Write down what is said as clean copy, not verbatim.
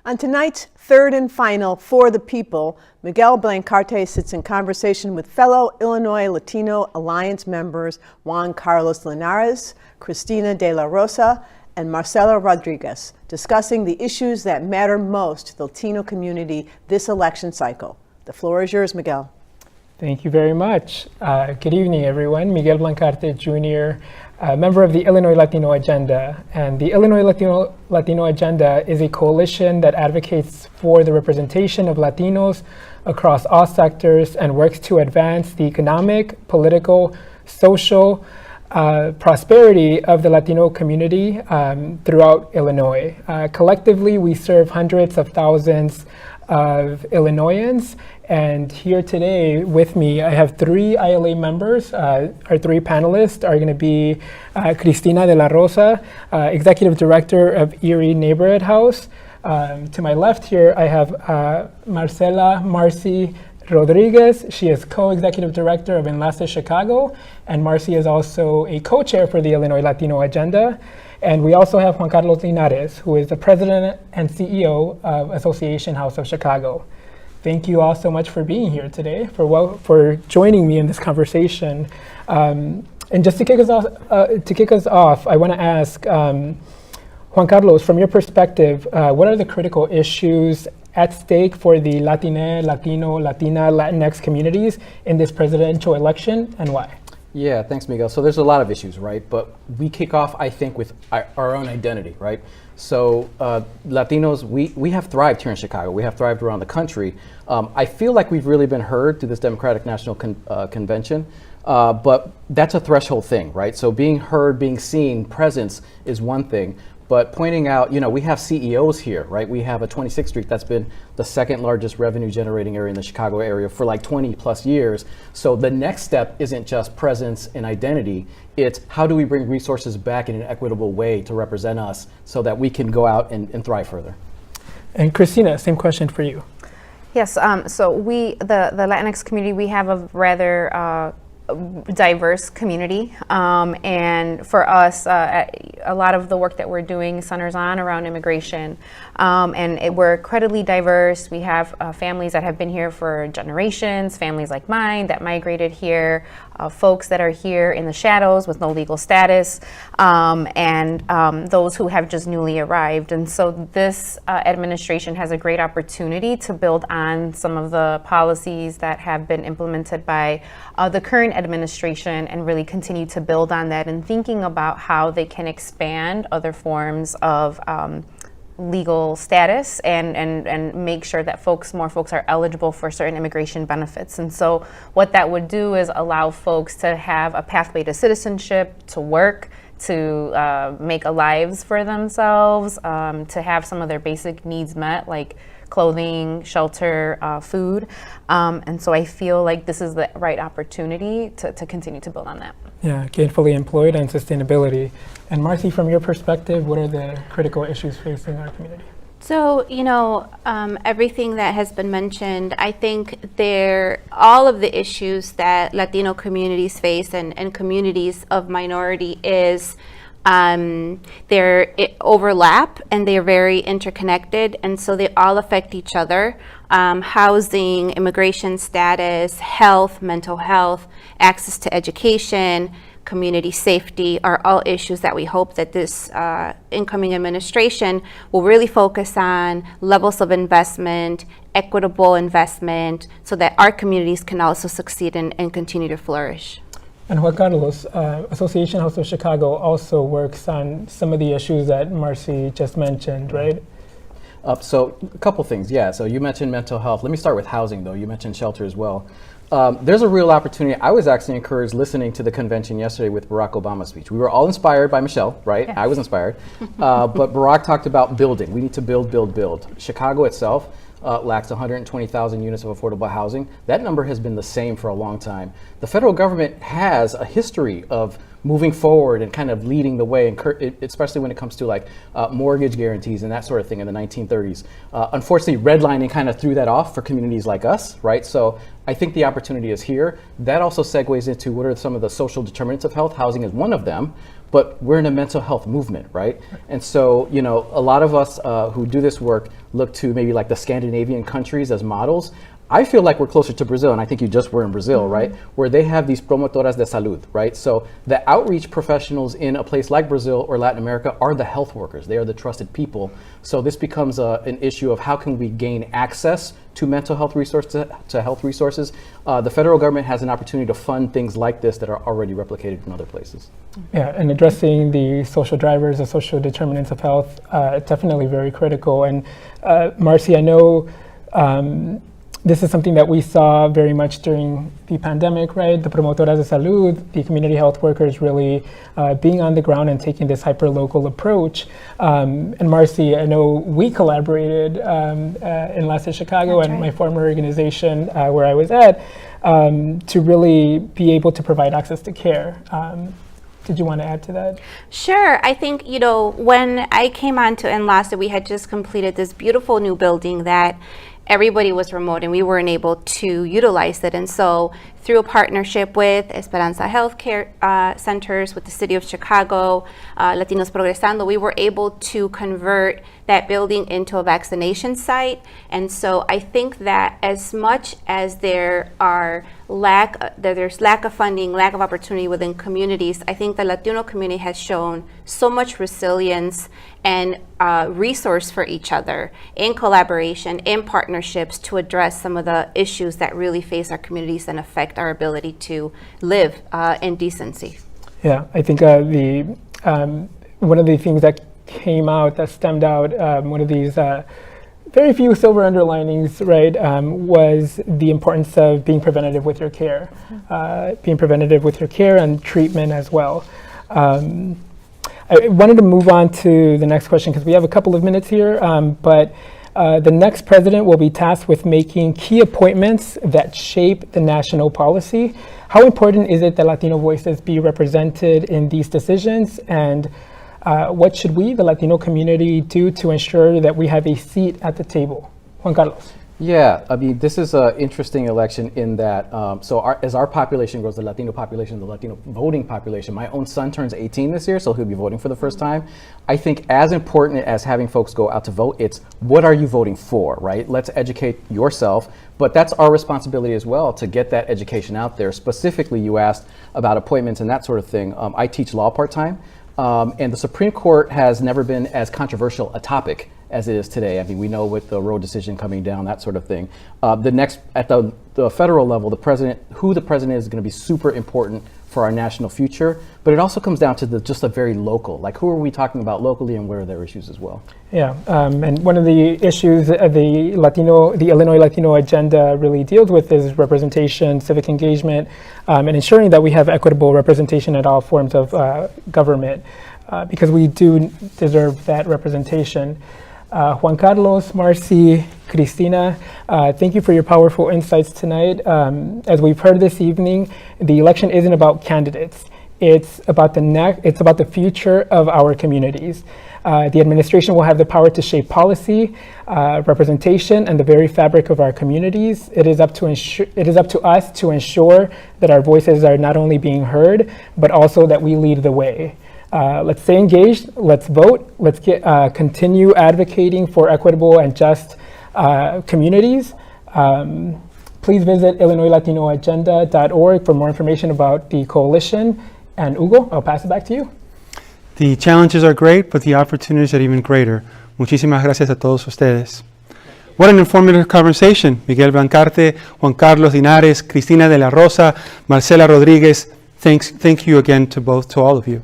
On tonight's third and final For the People, Miguel Blancarte sits in conversation with fellow Illinois Latino Alliance members Juan Carlos Linares, Cristina de la Rosa, and Marcela Rodriguez, discussing the issues that matter most to the Latino community this election cycle. The floor is yours, Miguel. Thank you very much. Good evening, everyone. Miguel Blancarte, Jr., member of the Illinois Latino Agenda. And the Illinois Latino Agenda is a coalition that advocates for the representation of Latinos across all sectors and works to advance the economic, political, social prosperity of the Latino community throughout Illinois. Collectively, we serve hundreds of thousands of Illinoisans. And here today with me, I have three ILA members. Our three panelists are going to be Cristina de la Rosa, Executive Director of Erie Neighborhood House. To my left here, I have Marcela Rodriguez. She is co-executive director of Enlace Chicago, and Marcy is also a co-chair for the Illinois Latino Agenda. And we also have Juan Carlos Linares, who is the president and CEO of Association House of Chicago. Thank you all so much for being here today, for joining me in this conversation. And just to kick us off, I want to ask Juan Carlos, from your perspective, what are the critical issues at stake for the Latino, Latina, Latinx communities in this presidential election, and why? Yeah, thanks, Miguel. So there's a lot of issues, right? But we kick off, I think, with our own identity, right? So Latinos, we have thrived here in Chicago. We have thrived around the country. I feel like we've really been heard through this Democratic National Convention, but that's a threshold thing, right? So being heard, being seen, presence is one thing. But pointing out, we have CEOs here, right? We have a 26th Street that's been the second largest revenue generating area in the Chicago area for like 20 plus years. So the next step isn't just presence and identity, it's how do we bring resources back in an equitable way to represent us so that we can go out and thrive further. And Cristina, same question for you. Yes, so the Latinx community, we have a rather diverse community, and for us, a lot of the work that we're doing centers around immigration, and we're incredibly diverse. We have families that have been here for generations, families like mine that migrated here, folks that are here in the shadows with no legal status, and those who have just newly arrived. And so this administration has a great opportunity to build on some of the policies that have been implemented by the current administration and really continue to build on that and thinking about how they can expand other forms of legal status and make sure that more folks are eligible for certain immigration benefits. And so what that would do is allow folks to have a pathway to citizenship, to work, to make lives for themselves, to have some of their basic needs met, like clothing, shelter, food. And so I feel like this is the right opportunity to continue to build on that. Yeah, gainfully employed and sustainability. And Marcy, from your perspective, what are the critical issues facing our community? So, everything that has been mentioned, I think all of the issues that Latino communities face and communities of minority is they overlap and they're very interconnected, and so they all affect each other. Housing, immigration status, health, mental health, access to education, community safety are all issues that we hope that this incoming administration will really focus on levels of investment, equitable investment, so that our communities can also succeed and continue to flourish. And Juan Carlos, Association House of Chicago also works on some of the issues that Marcy just mentioned, right? So a couple things, yeah. So you mentioned mental health. Let me start with housing, though. You mentioned shelter as well. There's a real opportunity. I was actually encouraged listening to the convention yesterday with Barack Obama's speech. We were all inspired by Michelle, right? Yes. I was inspired. But Barack talked about building. We need to build. Chicago itself lacks 120,000 units of affordable housing. That number has been the same for a long time. The federal government has a history of moving forward and kind of leading the way, especially when it comes to like mortgage guarantees and that sort of thing in the 1930s. Unfortunately, redlining kind of threw that off for communities like us, right? So I think the opportunity is here. That also segues into what are some of the social determinants of health. Housing is one of them, but we're in a mental health movement, right? And so, you know, a lot of us who do this work look to maybe like the Scandinavian countries as models. I feel like we're closer to Brazil, and I think you just were in Brazil, right? Where they have these promotoras de salud, right? So the outreach professionals in a place like Brazil or Latin America are the health workers. They are the trusted people. So this becomes an issue of how can we gain access to mental health resources, to health resources. The federal government has an opportunity to fund things like this that are already replicated in other places. Yeah, and addressing the social drivers, the social determinants of health, definitely very critical. And Marcy, I know this is something that we saw very much during the pandemic, right? The promotoras de salud, the community health workers really being on the ground and taking this hyper-local approach. And Marcy, I know we collaborated in Lasted Chicago and my former organization where I was at to really be able to provide access to care. Did you want to add to that? Sure. I think, you know, when I came on to Enlace, we had just completed this beautiful new building that everybody was remote and we weren't able to utilize it. And so through a partnership with Esperanza Healthcare Centers, with the City of Chicago, Latinos Progresando, we were able to convert that building into a vaccination site. And so I think that as much as there's lack of funding, lack of opportunity within communities, I think the Latino community has shown so much resilience and resource for each other in collaboration, in partnerships to address some of the issues that really face our communities and affect our ability to live in decency. Yeah, I think one of the things that came out, that stemmed out, one of these very few silver underlinings, right, was the importance of being preventative with your care, being preventative with your care and treatment as well. I wanted to move on to the next question because we have a couple of minutes here, but the next president will be tasked with making key appointments that shape the national policy. How important is it that Latino voices be represented in these decisions, and what should we, the Latino community, do to ensure that we have a seat at the table? Juan Carlos. Yeah, I mean, this is an interesting election in that, as our population grows, the Latino population, the Latino voting population, my own son turns 18 this year, so he'll be voting for the first time. I think as important as having folks go out to vote, it's what are you voting for, right? Let's educate yourself, but that's our responsibility as well to get that education out there. Specifically, you asked about appointments and that sort of thing. I teach law part-time, and the Supreme Court has never been as controversial a topic as it is today. I mean, we know with the Roe decision coming down, that sort of thing. The next, at the federal level, who the president is going to be super important for our national future, but it also comes down to just a very local, like who are we talking about locally and where are their issues as well? Yeah, and one of the issues the Illinois Latino agenda really deals with is representation, civic engagement, and ensuring that we have equitable representation at all forms of government, because we do deserve that representation. Juan Carlos, Marcy, Cristina, thank you for your powerful insights tonight. As we've heard this evening, the election isn't about candidates. It's about the future of our communities. The administration will have the power to shape policy, representation, and the very fabric of our communities. It is up to us to ensure that our voices are not only being heard, but also that we lead the way. Let's stay engaged, let's vote, let's continue advocating for equitable and just communities. Please visit IllinoisLatinoAgenda.org for more information about the coalition. And Hugo, I'll pass it back to you. The challenges are great, but the opportunities are even greater. Muchísimas gracias a todos ustedes. What an informative conversation. Miguel Blancarte, Juan Carlos Linares, Cristina de la Rosa, Marcela Rodriguez. Thank you again to all of you.